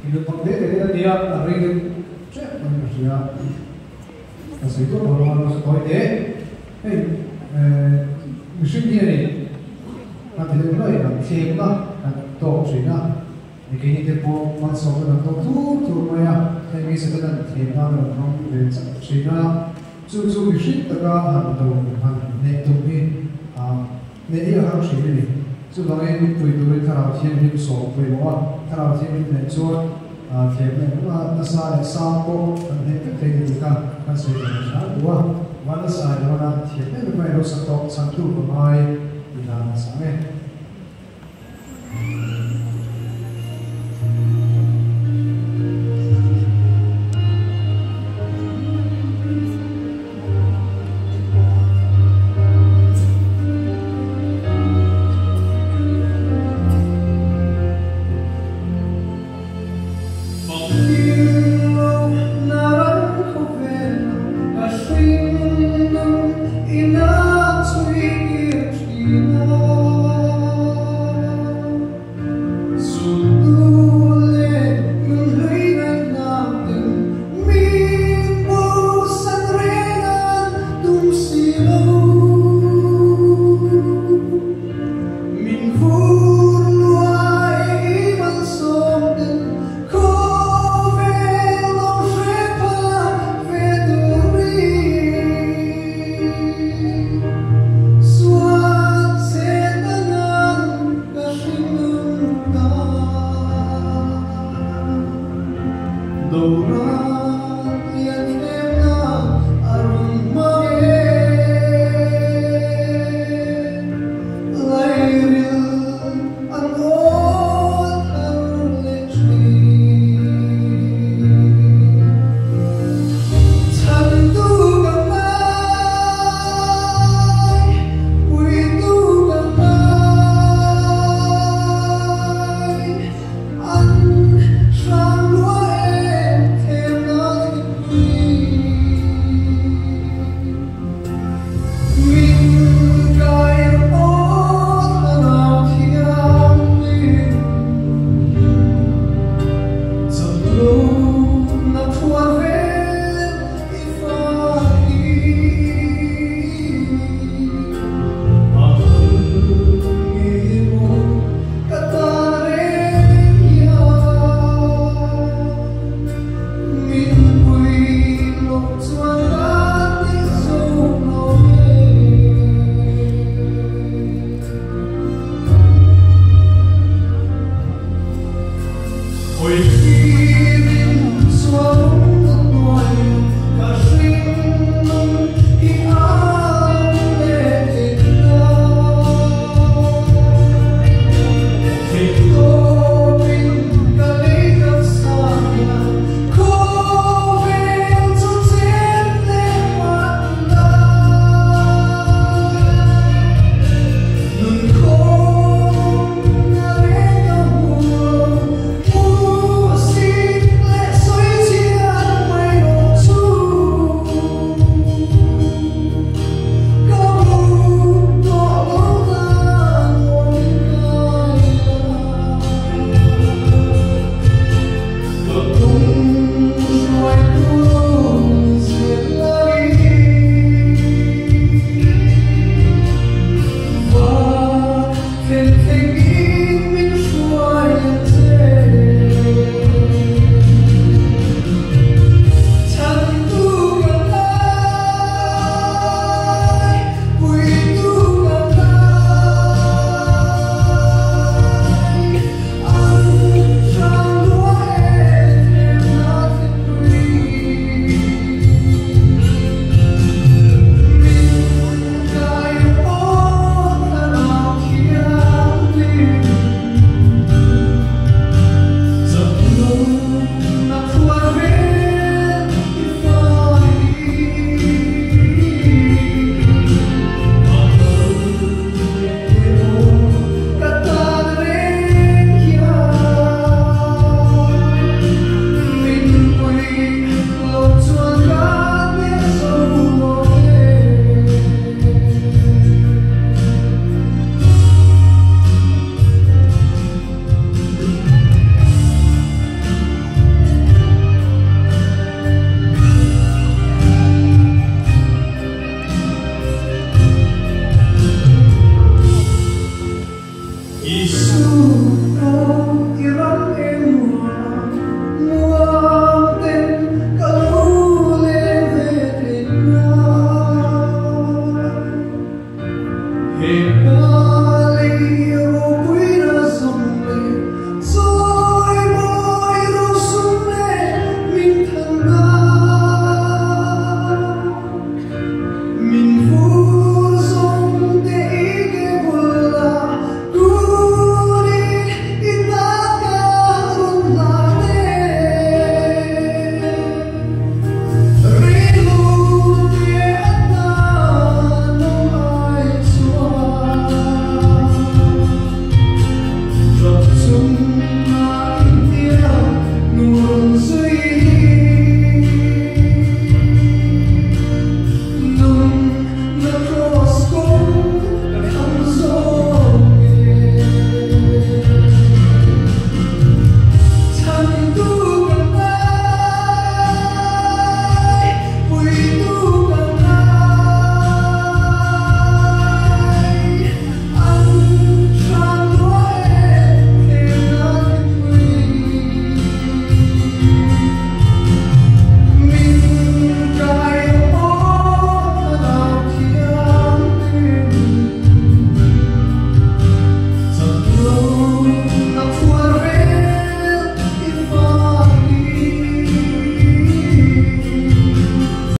Ilu pagde dia dia ring cek manusia. Kasih itu orang orang sekoi deh. Musim dia ni nanti dia mulai nak siap lah, nak tahu sih nak. Ini tempo masuk ke dalam tu maya. Ini sebenarnya siap lah, orang sih nak. Su musim terkah atau netu ni, ni harus ini. Sebagai itu kalau siap ni so perlu kalau siap ni necor, siap ni nasa sampo, netu itu kan sebenarnya dua. Mana saya mana siap ni memang harus satu pemain di dalam sana. Oi.